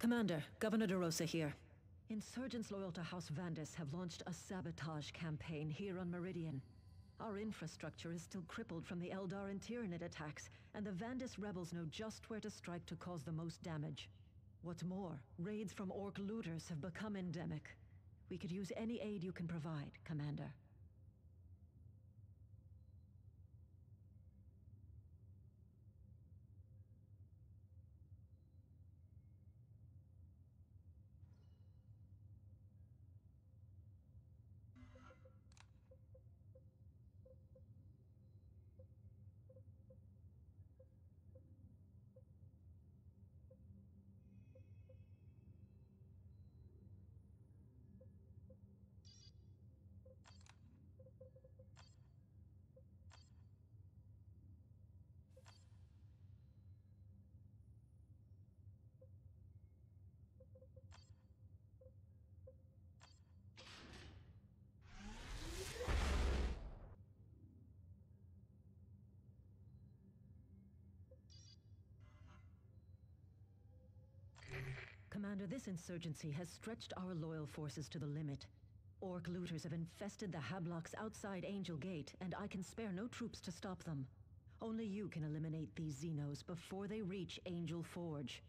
Commander, Governor DeRosa here. Insurgents loyal to House Vandis have launched a sabotage campaign here on Meridian. Our infrastructure is still crippled from the Eldar and Tyranid attacks, and the Vandis rebels know just where to strike to cause the most damage. What's more, raids from Orc looters have become endemic. We could use any aid you can provide, Commander. Commander, this insurgency has stretched our loyal forces to the limit. Orc looters have infested the Hablocks outside Angel Gate, and I can spare no troops to stop them. Only you can eliminate these Xenos before they reach Angel Forge.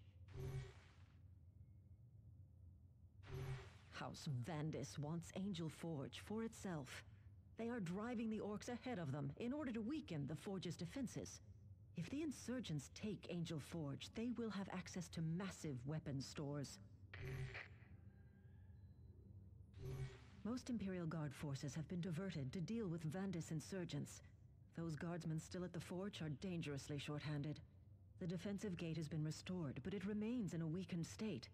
House Vandis wants Angel Forge for itself. They are driving the Orcs ahead of them in order to weaken the Forge's defenses. If the insurgents take Angel Forge, they will have access to massive weapons stores. Most Imperial Guard forces have been diverted to deal with Vandis insurgents. Those guardsmen still at the Forge are dangerously short-handed. The defensive gate has been restored, but it remains in a weakened state.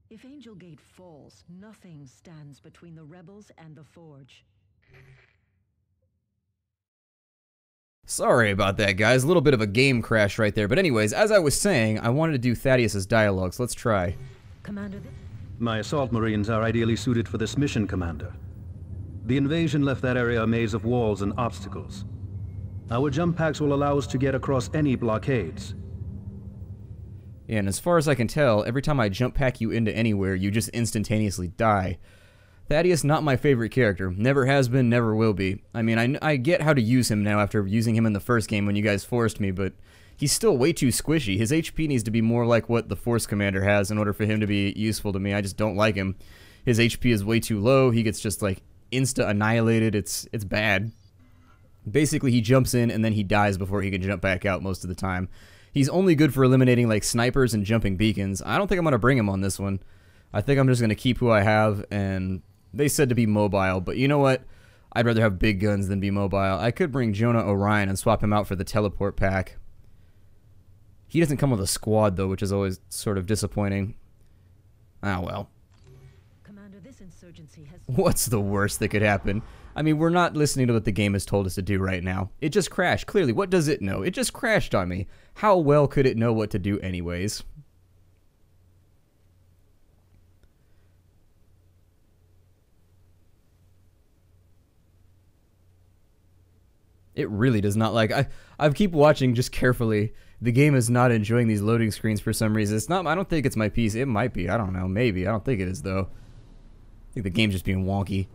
If Angel Gate falls, nothing stands between the rebels and the Forge. Sorry about that, guys. A little bit of a game crash right there. But anyways, as I was saying, I wanted to do Thaddeus's dialogue, so let's try. Commander, My assault marines are ideally suited for this mission, Commander. The invasion left that area a maze of walls and obstacles. Our jump packs will allow us to get across any blockades. And as far as I can tell, every time I jump pack you into anywhere, you just instantaneously die. Thaddeus, not my favorite character. Never has been, never will be. I mean, I get how to use him now after using him in the first game when you guys forced me, but he's still way too squishy. His HP needs to be more like what the Force Commander has in order for him to be useful to me. I just don't like him. His HP is way too low. He gets just, like, insta-annihilated. It's bad. Basically, he jumps in and then he dies before he can jump back out most of the time. He's only good for eliminating, like, snipers and jumping beacons. I don't think I'm going to bring him on this one. I think I'm just going to keep who I have, and they said to be mobile, but you know what? I'd rather have big guns than be mobile. I could bring Jonah Orion and swap him out for the teleport pack. He doesn't come with a squad, though, which is always sort of disappointing. Ah, well. Commander, this insurgency has... What's the worst that could happen? I mean, we're not listening to what the game has told us to do right now. It just crashed. Clearly, what does it know? It just crashed on me. How well could it know what to do anyways? It really does not like... I keep watching just carefully. The game is not enjoying these loading screens for some reason. It's not... I don't think it's my PC. It might be. I don't know. Maybe. I don't think it is, though. I think the game's just being wonky.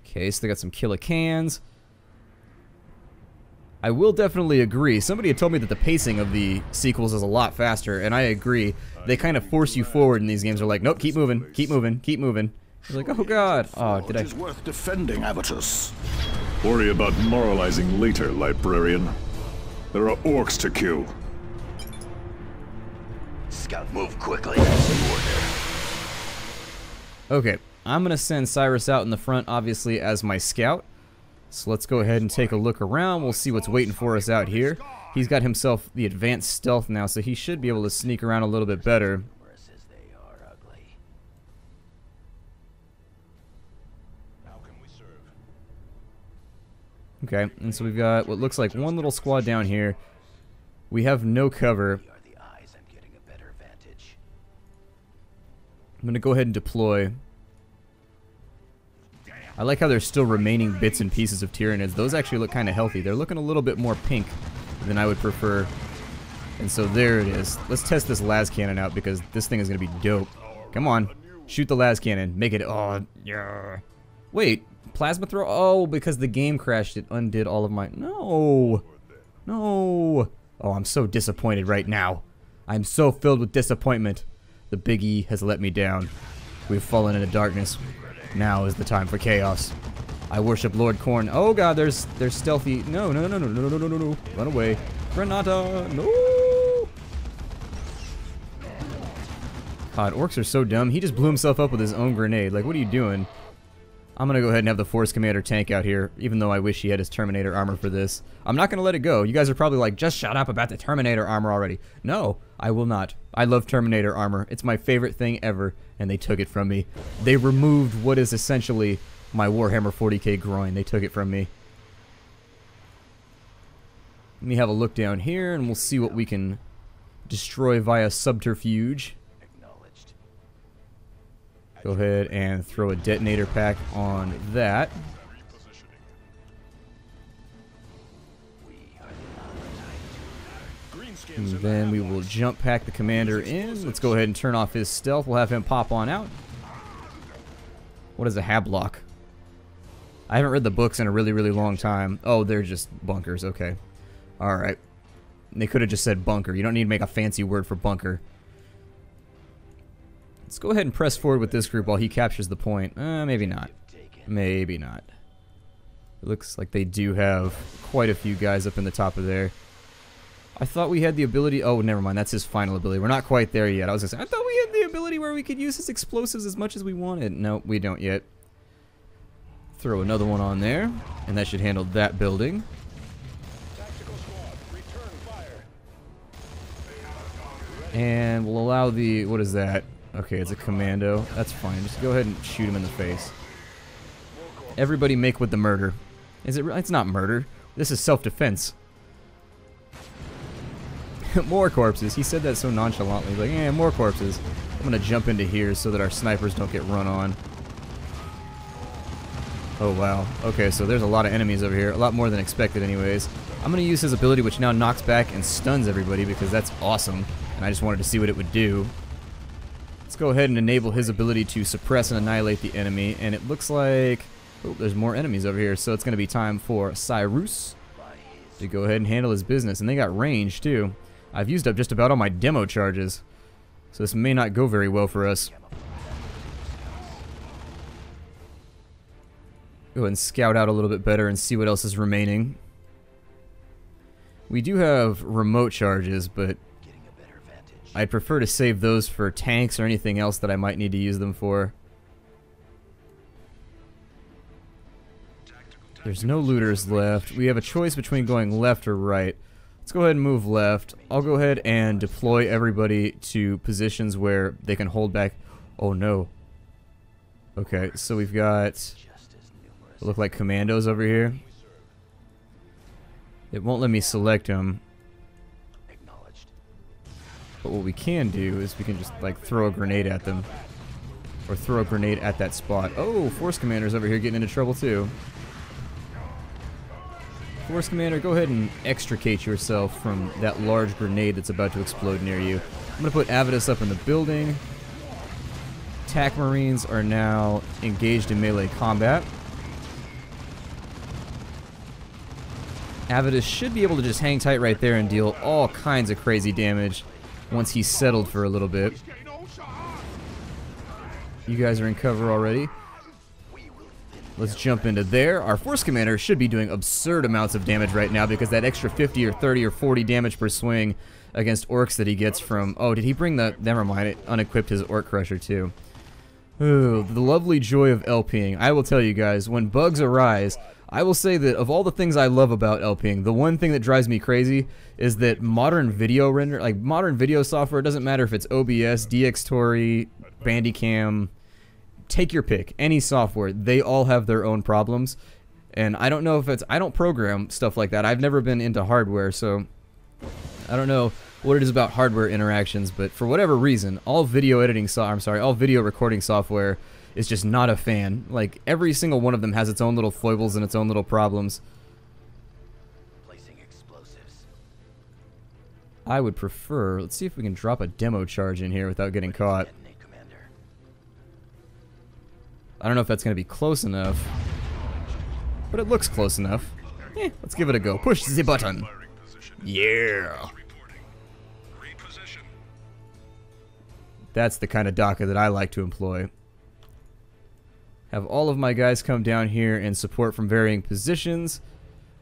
Okay, so they got some killer cans. I will definitely agree. Somebody had told me that the pacing of the sequels is a lot faster, and I agree. They kind of force you forward in these games. They're like, nope, keep moving, keep moving, keep moving. You're like, oh god. Oh, did I... It is worth defending, Avitus. Worry about moralizing later, librarian. There are orcs to kill. Scout, move quickly. Okay, I'm gonna send Cyrus out in the front, obviously, as my scout. So let's go ahead and take a look around. We'll see what's waiting for us out here. He's got himself the advanced stealth now, so he should be able to sneak around a little bit better. Okay, and so we've got what looks like one little squad down here. We have no cover. I'm going to go ahead and deploy. I like how there's still remaining bits and pieces of Tyranids. Those actually look kind of healthy. They're looking a little bit more pink than I would prefer. And so there it is. Let's test this las cannon out because this thing is going to be dope. Come on. Shoot the las cannon. Make it... Oh, yeah. Wait. Plasma throw? Oh, because the game crashed. It undid all of my... No. No. Oh, I'm so disappointed right now. I'm so filled with disappointment. The Big E has let me down. We've fallen into darkness. Now is the time for chaos. I worship Lord Korn. Oh god, there's stealthy. No. Run away. Granata. No. God, orcs are so dumb. He just blew himself up with his own grenade. Like, what are you doing? I'm gonna go ahead and have the Force Commander tank out here, even though I wish he had his Terminator armor for this. I'm not gonna let it go. You guys are probably like, just shut up about the Terminator armor already. No, I will not. I love Terminator armor. It's my favorite thing ever, and they took it from me. They removed what is essentially my Warhammer 40k groin. They took it from me. Let me have a look down here, and we'll see what we can destroy via subterfuge. Go ahead and throw a detonator pack on that. And then we will jump pack the commander in. Let's go ahead and turn off his stealth. We'll have him pop on out. What is a hablock? I haven't read the books in a really, really long time. Oh, they're just bunkers. Okay. Alright. They could have just said bunker. You don't need to make a fancy word for bunker. Let's go ahead and press forward with this group while he captures the point. Maybe not. Maybe not. It looks like they do have quite a few guys up in the top of there. I thought we had the ability... Oh, never mind. That's his final ability. We're not quite there yet. I was going to say, I thought we had the ability where we could use his explosives as much as we wanted. No, we don't yet. Throw another one on there, and that should handle that building. And we'll allow the... What is that? Okay, it's a commando. That's fine. Just go ahead and shoot him in the face. Everybody make with the murder. Is it? It's not murder. This is self-defense. More corpses. He said that so nonchalantly. Like, yeah, more corpses. I'm gonna jump into here so that our snipers don't get run on. Oh wow. Okay, so there's a lot of enemies over here. A lot more than expected, anyways. I'm gonna use his ability, which now knocks back and stuns everybody because that's awesome. And I just wanted to see what it would do. Let's go ahead and enable his ability to suppress and annihilate the enemy. And it looks like... Oh, there's more enemies over here. So it's going to be time for Cyrus to go ahead and handle his business. And they got range, too. I've used up just about all my demo charges. So this may not go very well for us. Go ahead and scout out a little bit better and see what else is remaining. We do have remote charges, but... I'd prefer to save those for tanks or anything else that I might need to use them for. There's no looters left. We have a choice between going left or right. Let's go ahead and move left. I'll go ahead and deploy everybody to positions where they can hold back. Oh no. Okay, so we've got... look like commandos over here. It won't let me select them. But what we can do is we can just, like, throw a grenade at them. Or throw a grenade at that spot. Oh, Force Commander's over here getting into trouble, too. Force Commander, go ahead and extricate yourself from that large grenade that's about to explode near you. I'm going to put Avidus up in the building. Attack Marines are now engaged in melee combat. Avidus should be able to just hang tight right there and deal all kinds of crazy damage once he's settled for a little bit. You guys are in cover already. Let's jump into there. Our Force Commander should be doing absurd amounts of damage right now because that extra 50 or 30 or 40 damage per swing against orcs that he gets from... Oh, did he bring the... Never mind, it unequipped his Orc Crusher too. Ooh, the lovely joy of LPing. I will tell you guys, when bugs arise, I will say that of all the things I love about LPing, the one thing that drives me crazy is that modern video render, like modern video software, it doesn't matter if it's OBS, DxTory, Bandicam, take your pick, any software, they all have their own problems. And I don't know if it's, I don't program stuff like that. I've never been into hardware, so I don't know what it is about hardware interactions, but for whatever reason, all video editing all video recording software is just not a fan. Like, every single one of them has its own little foibles and its own little problems. Placing explosives. I would prefer... Let's see if we can drop a demo charge in here without getting caught. Detonate, Commander. I don't know if that's going to be close enough. But it looks close enough. Let's give it a go. Push the button. Yeah. That's the kind of DACA that I like to employ. Have all of my guys come down here and support from varying positions.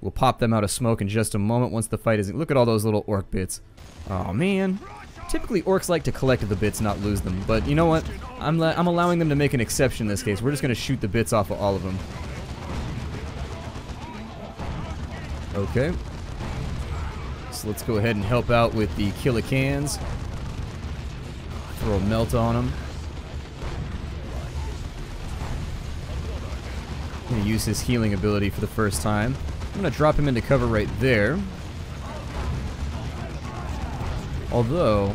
We'll pop them out of smoke in just a moment once the fight is... Look at all those little orc bits. Oh man. Typically orcs like to collect the bits, not lose them. But you know what? I'm allowing them to make an exception in this case. We're just going to shoot the bits off of all of them. Okay. So let's go ahead and help out with the kill-a-cans. Throw a melt on them. I'm going to use his healing ability for the first time. I'm going to drop him into cover right there. Although...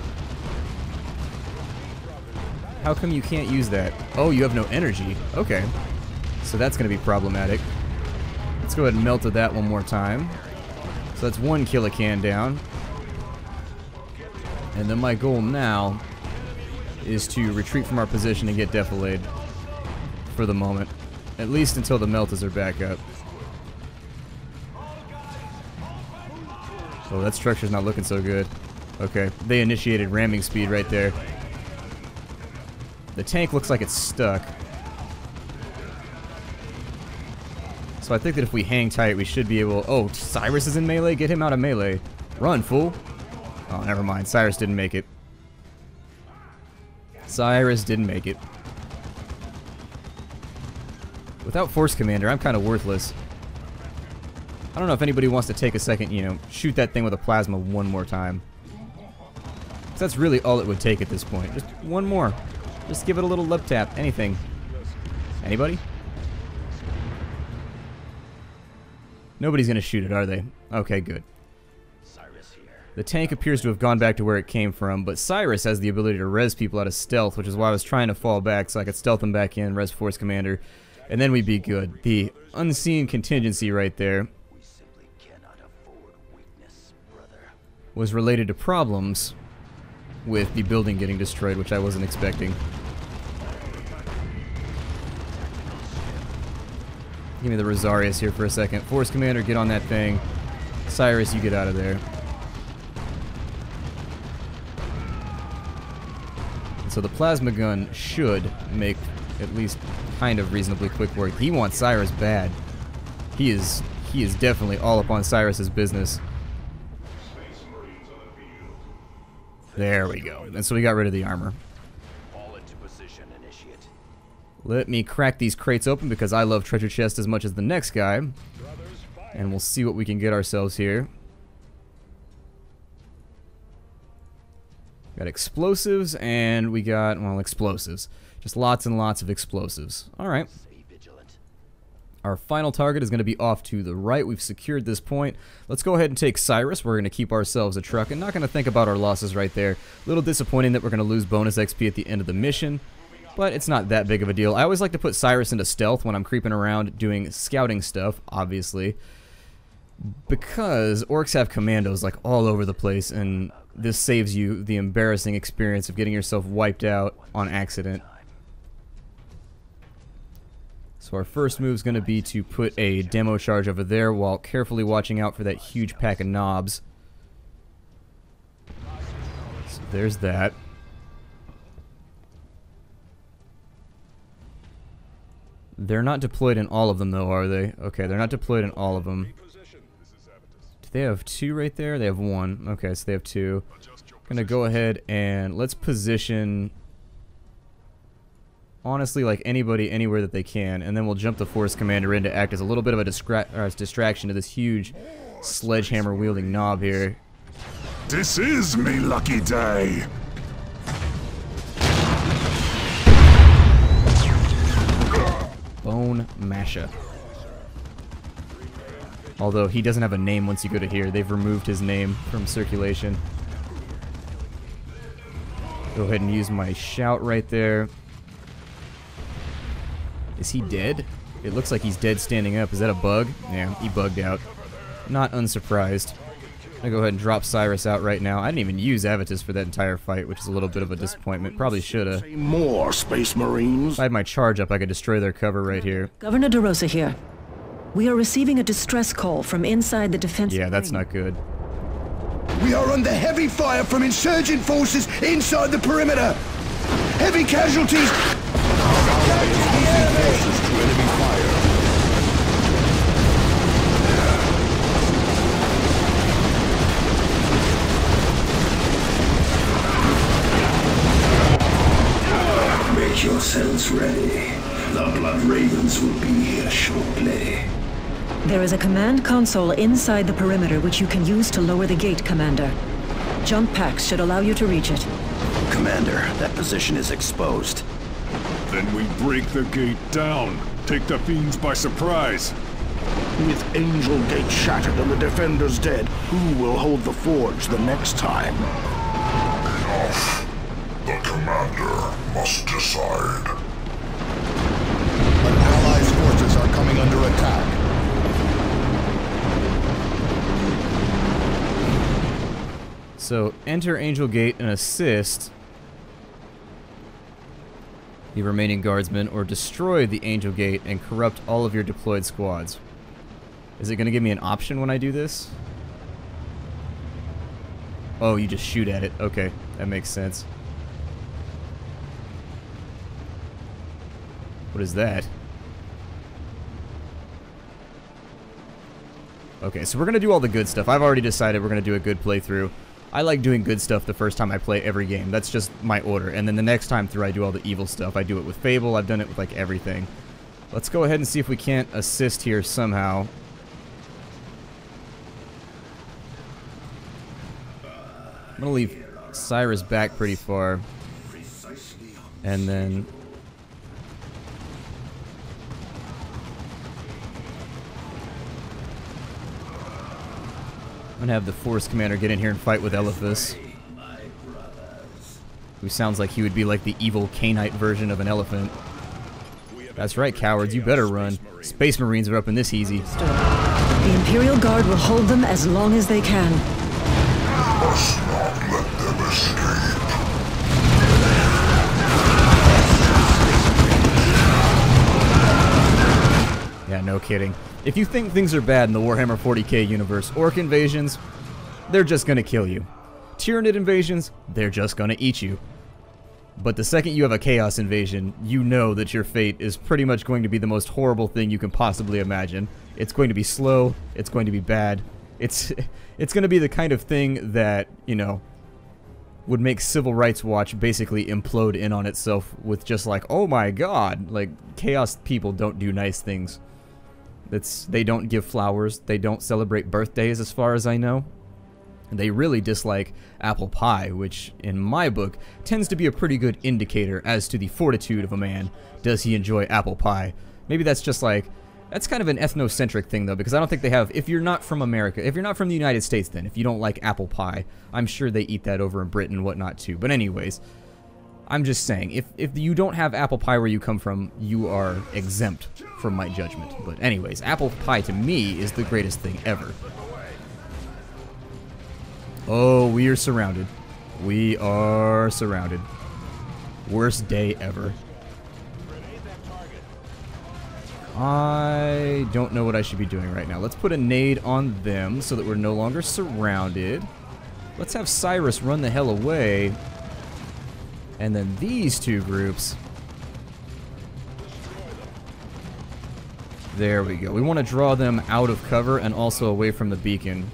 How come you can't use that? Oh, you have no energy. Okay. So that's going to be problematic. Let's go ahead and melt that one more time. So that's one kill-a-can down. And then my goal now is to retreat from our position and get defilayed for the moment. At least until the meltas are back up. Oh, that structure's not looking so good. Okay, they initiated ramming speed right there. The tank looks like it's stuck. So I think that if we hang tight, we should be able... Oh, Cyrus is in melee? Get him out of melee. Run, fool. Oh, never mind. Cyrus didn't make it. Cyrus didn't make it. Without Force Commander, I'm kind of worthless. I don't know if anybody wants to take a second, you know, shoot that thing with a plasma one more time. 'Cause that's really all it would take at this point. Just one more. Just give it a little lip tap. Anything. Anybody? Nobody's gonna shoot it, are they? Okay, good. Cyrus here. The tank appears to have gone back to where it came from, but Cyrus has the ability to res people out of stealth, which is why I was trying to fall back so I could stealth them back in, res Force Commander, and then we'd be good. The unseen contingency right there We simply cannot afford weakness, brother. was related to problems with the building getting destroyed, which I wasn't expecting. Give me the Rosarius here for a second. Force Commander, get on that thing. Cyrus, you get out of there. So the plasma gun should make at least kind of reasonably quick work. He wants Cyrus bad. He is definitely all up on Cyrus's business. There we go. And so we got rid of the armor. Fall into position, initiate. Let me crack these crates open because I love treasure chest as much as the next guy. And we'll see what we can get ourselves here. Got explosives and we got, well, explosives. Just lots and lots of explosives. Alright. Stay vigilant. Our final target is going to be off to the right. We've secured this point. Let's go ahead and take Cyrus. We're going to keep ourselves a truck and not going to think about our losses right there. A little disappointing that we're going to lose bonus XP at the end of the mission, but it's not that big of a deal. I always like to put Cyrus into stealth when I'm creeping around doing scouting stuff, obviously, because orcs have commandos like all over the place, and this saves you the embarrassing experience of getting yourself wiped out on accident. So our first move is going to be to put a demo charge over there while carefully watching out for that huge pack of knobs. So there's that. They're not deployed in all of them though, are they? Okay, they're not deployed in all of them. Do they have two right there? They have one. Okay, so they have two. Gonna go ahead and let's position... honestly, like anybody, anywhere that they can, and then we'll jump the Force Commander in to act as a little bit of a distraction to this huge sledgehammer-wielding knob here. This is me lucky day. Bone Masha. Although he doesn't have a name once you go to here. They've removed his name from circulation. Go ahead and use my shout right there. Is he dead? It looks like he's dead standing up. Is that a bug? Yeah, he bugged out. Not unsurprised. I'm gonna go ahead and drop Cyrus out right now. I didn't even use Avitus for that entire fight, which is a little bit of a disappointment. Probably shoulda. More Space Marines. If I had my charge up, I could destroy their cover right here. Governor DeRosa here. We are receiving a distress call from inside the defense. Yeah, that's not good. We are under heavy fire from insurgent forces inside the perimeter. Heavy casualties. Make yourselves ready. The Blood Ravens will be here shortly. There is a command console inside the perimeter which you can use to lower the gate, Commander. Jump packs should allow you to reach it. Commander, that position is exposed. Then we break the gate down. Take the fiends by surprise. With Angel Gate shattered and the defenders dead, who will hold the forge the next time? Enough. The commander must decide. An allies' forces are coming under attack. So, enter Angel Gate and assist the remaining guardsmen, or destroy the Angel Gate and corrupt all of your deployed squads. Is it going to give me an option when I do this? Oh, you just shoot at it. Okay, that makes sense. What is that? Okay, so we're going to do all the good stuff. I've already decided we're going to do a good playthrough. I like doing good stuff the first time I play every game. That's just my order. And then the next time through, I do all the evil stuff. I do it with Fable. I've done it with, like, everything. Let's go ahead and see if we can't assist here somehow. I'm going to leave Cyrus back pretty far. And then... I'm gonna have the Force Commander get in here and fight with Elephas, who sounds like he would be like the evil Cainite version of an elephant. That's right, cowards, you better run. Space Marines are up in this easy. The Imperial Guard will hold them as long as they can. Must not let them escape. Yeah, no kidding. If you think things are bad in the Warhammer 40k universe, Orc invasions, they're just gonna kill you. Tyranid invasions, they're just gonna eat you. But the second you have a Chaos invasion, you know that your fate is pretty much going to be the most horrible thing you can possibly imagine. It's going to be slow, it's going to be bad, it's gonna be the kind of thing that, you know, would make Civil Rights Watch basically implode in on itself with just like, oh my god, like, Chaos people don't do nice things. They don't give flowers, they don't celebrate birthdays as far as I know. They really dislike apple pie, which, in my book, tends to be a pretty good indicator as to the fortitude of a man. Does he enjoy apple pie? Maybe that's just like, that's kind of an ethnocentric thing though, because I don't think they have, if you're not from America, if you're not from the United States then, if you don't like apple pie, I'm sure they eat that over in Britain and whatnot too. But anyways, I'm just saying, if you don't have apple pie where you come from, you are exempt from my judgment. But anyways, apple pie to me is the greatest thing ever. Oh, we are surrounded. We are surrounded. Worst day ever. I don't know what I should be doing right now. Let's put a nade on them so that we're no longer surrounded. Let's have Cyrus run the hell away. And then these two groups. There we go. We want to draw them out of cover and also away from the beacon.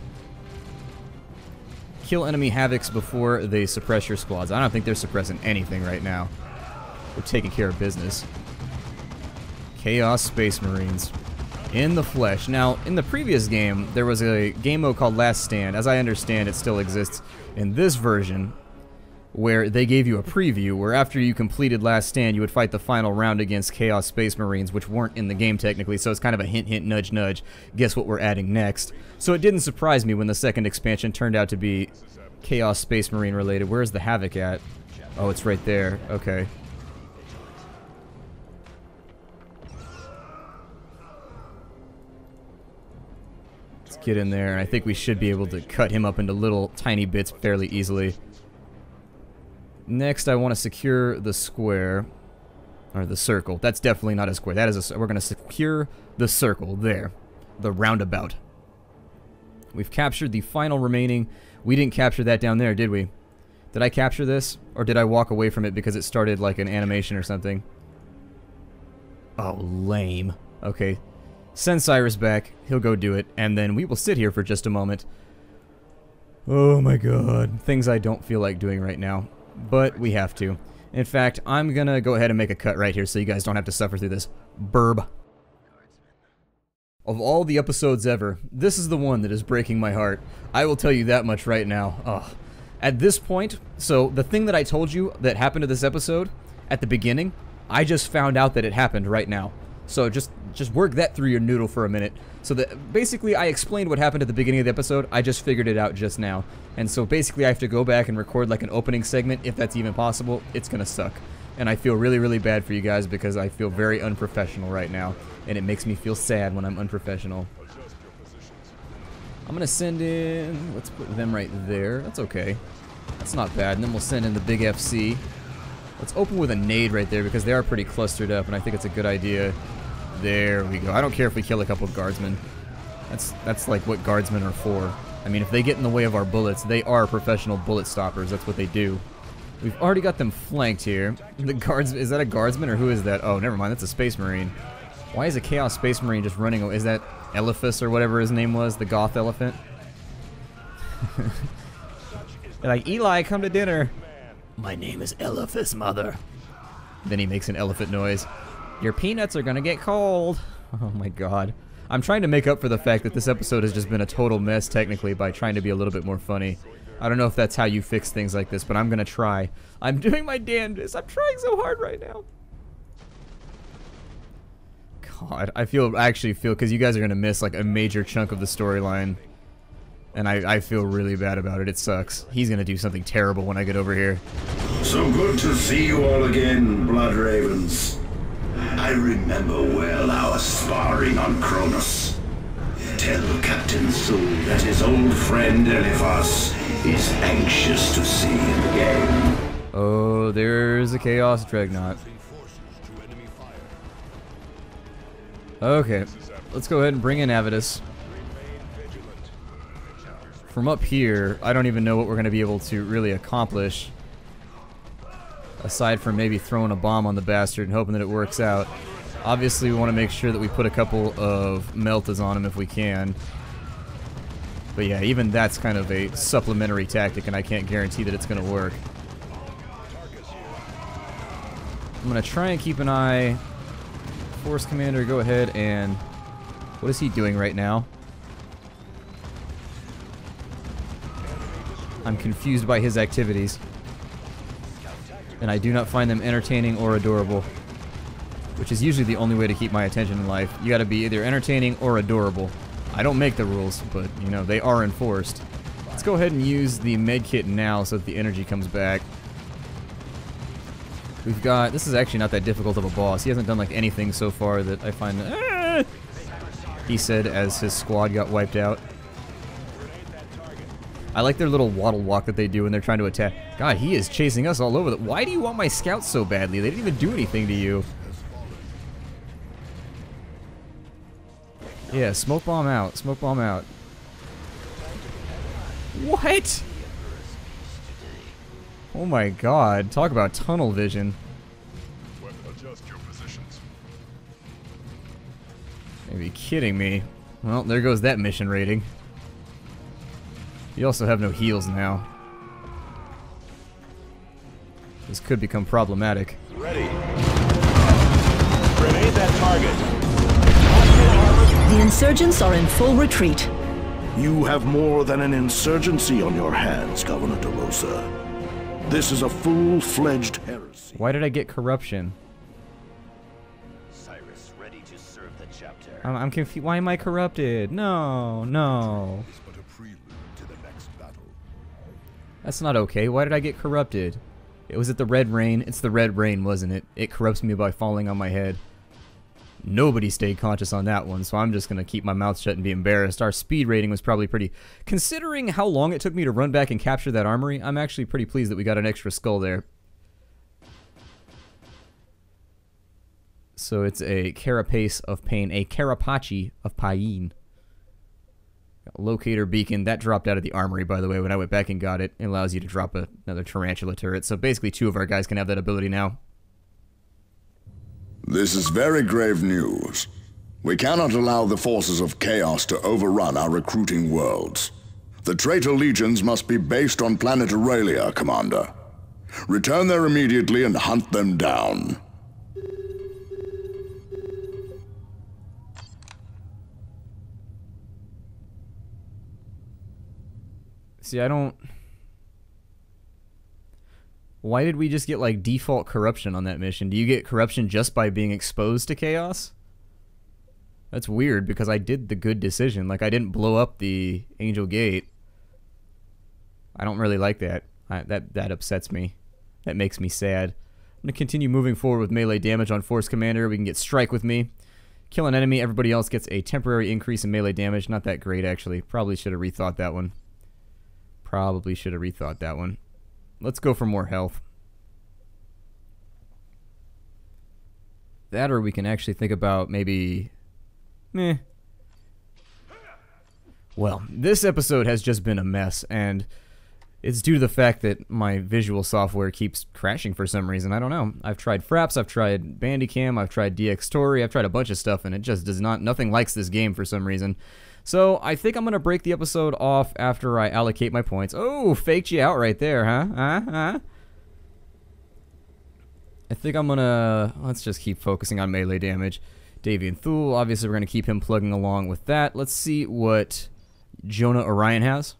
Kill enemy Havocs before they suppress your squads. I don't think they're suppressing anything right now. We're taking care of business. Chaos Space Marines. In the flesh. Now, in the previous game, there was a game mode called Last Stand. As I understand, it still exists in this version, where they gave you a preview, where after you completed Last Stand, you would fight the final round against Chaos Space Marines, which weren't in the game technically, so it's kind of a hint, hint, nudge, nudge. Guess what we're adding next? So it didn't surprise me when the second expansion turned out to be Chaos Space Marine related. Where's the Havoc at? Oh, it's right there. Okay. get in there, and I think we should be able to cut him up into little tiny bits fairly easily. Next, I want to secure the square, or the circle. That's definitely not a square. That is we're going to secure the circle there, the roundabout. We've captured the final remaining. We didn't capture that down there, did we? Did I capture this, or did I walk away from it because it started like an animation or something? Oh, lame. Okay. Send Cyrus back. He'll go do it, and then we will sit here for just a moment. Oh my god. Things I don't feel like doing right now. But we have to. In fact, I'm gonna go ahead and make a cut right here so you guys don't have to suffer through this. Burb. Of all the episodes ever, this is the one that is breaking my heart. I will tell you that much right now. Ugh. At this point, so the thing that I told you that happened to this episode at the beginning, I just found out that it happened right now. So just work that through your noodle for a minute. So that basically I explained what happened at the beginning of the episode, I just figured it out just now. And so basically I have to go back and record like an opening segment, if that's even possible. It's gonna suck. And I feel really, really bad for you guys because I feel very unprofessional right now. And it makes me feel sad when I'm unprofessional. I'm gonna send in, let's put them right there. That's okay. That's not bad. And then we'll send in the big FC. Let's open with a nade right there because they are pretty clustered up and I think it's a good idea. There we go. I don't care if we kill a couple of guardsmen. That's like what guardsmen are for. I mean, if they get in the way of our bullets, they are professional bullet stoppers. That's what they do. We've already got them flanked here. The guards, is that a guardsman or who is that? Oh, never mind. That's a space marine. Why is a Chaos Space Marine just running away? Is that Elephas or whatever his name was? The goth elephant? They're like, Eli, come to dinner. My name is Elephas, mother. Then he makes an elephant noise. Your peanuts are gonna get cold. Oh my god. I'm trying to make up for the fact that this episode has just been a total mess technically by trying to be a little bit more funny. I don't know if that's how you fix things like this, but I'm gonna try. I'm doing my damnedest. I'm trying so hard right now. God, I actually feel, because you guys are going to miss like a major chunk of the storyline. And I feel really bad about it. It sucks. He's going to do something terrible when I get over here. So good to see you all again, Blood Ravens. I remember well our sparring on Kronos. Tell Captain Sul that his old friend Eliphas is anxious to see him again. Oh, there's a Chaos Dreadnought. Okay, let's go ahead and bring in Avidus. From up here, I don't even know what we're going to be able to really accomplish. Aside from maybe throwing a bomb on the bastard and hoping that it works out. Obviously, we want to make sure that we put a couple of meltas on him if we can. But yeah, even that's kind of a supplementary tactic, and I can't guarantee that it's going to work. I'm going to try and keep an eye... Force Commander, go ahead and... What is he doing right now? I'm confused by his activities. And I do not find them entertaining or adorable. Which is usually the only way to keep my attention in life. You gotta be either entertaining or adorable. I don't make the rules, but, you know, they are enforced. Let's go ahead and use the medkit now so that the energy comes back. We've got... This is actually not that difficult of a boss. He hasn't done, like, anything so far that I find... He said as his squad got wiped out. I like their little waddle walk that they do when they're trying to attack. God, he is chasing us all over. Why do you want my scouts so badly? They didn't even do anything to you. Yeah, smoke bomb out. Smoke bomb out. What? Oh my god, talk about tunnel vision. Are you kidding me? Well, there goes that mission rating. You also have no heals now. This could become problematic. Ready. Grenade that target. The insurgents are in full retreat. You have more than an insurgency on your hands, Governor De Rosa. This is a full-fledged heresy. Why did I get corruption? Cyrus ready to serve the chapter. I'm confused. Why am I corrupted? No, no. But a prelude to the next battle. That's not okay. Why did I get corrupted? Was it the red rain? It's the red rain, wasn't it? It corrupts me by falling on my head. Nobody stayed conscious on that one, so I'm just going to keep my mouth shut and be embarrassed. Our speed rating was probably pretty... Considering how long it took me to run back and capture that armory, I'm actually pretty pleased that we got an extra skull there. So it's a carapace of pain, a carapace of pain. Locator beacon, that dropped out of the armory, by the way, when I went back and got it. It allows you to drop another tarantula turret, so basically 2 of our guys can have that ability now. This is very grave news. We cannot allow the forces of chaos to overrun our recruiting worlds. The traitor legions must be based on planet Aurelia, Commander. Return there immediately and hunt them down. See, I don't... Why did we just get, like, default corruption on that mission? Do you get corruption just by being exposed to chaos? That's weird, because I did the good decision. Like, I didn't blow up the Angel Gate. I don't really like that. That upsets me. That makes me sad. I'm going to continue moving forward with melee damage on Force Commander. We can get Strike with me. Kill an enemy. Everybody else gets a temporary increase in melee damage. Not that great, actually. Probably should have rethought that one. Probably should have rethought that one. Let's go for more health. That, or we can actually think about maybe... Meh. Well, this episode has just been a mess, and it's due to the fact that my visual software keeps crashing for some reason. I don't know. I've tried Fraps, I've tried Bandicam, I've tried DX Story, I've tried a bunch of stuff, and it just does not... Nothing likes this game for some reason. So, I think I'm going to break the episode off after I allocate my points. Oh, faked you out right there, huh? I think I'm going to... Let's just keep focusing on melee damage. Davian Thule, obviously we're going to keep him plugging along with that. Let's see what Jonah Orion has.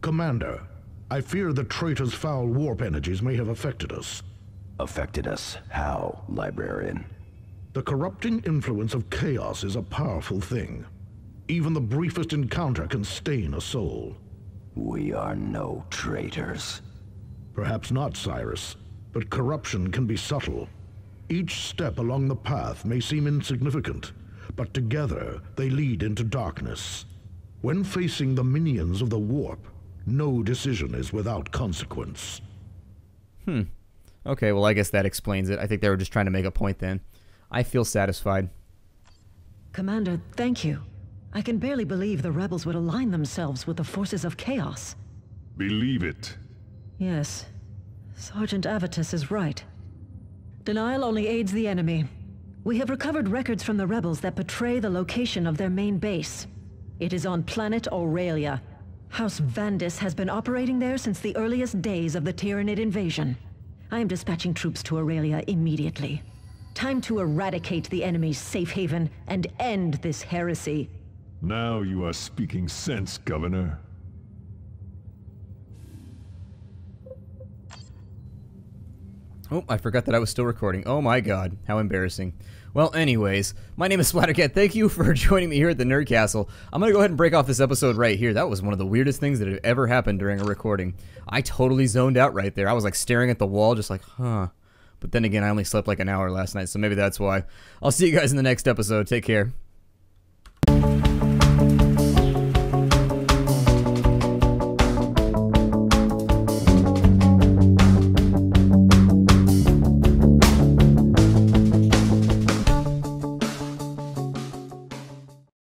Commander, I fear the traitor's foul warp energies may have affected us. Affected us? How, Librarian? The corrupting influence of chaos is a powerful thing. Even the briefest encounter can stain a soul. We are no traitors. Perhaps not, Cyrus, but corruption can be subtle. Each step along the path may seem insignificant, but together they lead into darkness. When facing the minions of the warp, no decision is without consequence. Okay, well I guess that explains it. I think they were just trying to make a point then. I feel satisfied. Commander, thank you. I can barely believe the rebels would align themselves with the forces of chaos. Believe it. Yes. Sergeant Avitus is right. Denial only aids the enemy. We have recovered records from the rebels that betray the location of their main base. It is on planet Aurelia. House Vandis has been operating there since the earliest days of the Tyranid invasion. I am dispatching troops to Aurelia immediately. Time to eradicate the enemy's safe haven and end this heresy. Now you are speaking sense, Governor. Oh, I forgot that I was still recording. Oh my god, how embarrassing. Well, anyways, my name is Splattercat. Thank you for joining me here at the Nerd Castle. I'm gonna go ahead and break off this episode right here. That was one of the weirdest things that had ever happened during a recording. I totally zoned out right there. I was like staring at the wall, just like, huh. But then again, I only slept like an hour last night, so maybe that's why. I'll see you guys in the next episode. Take care.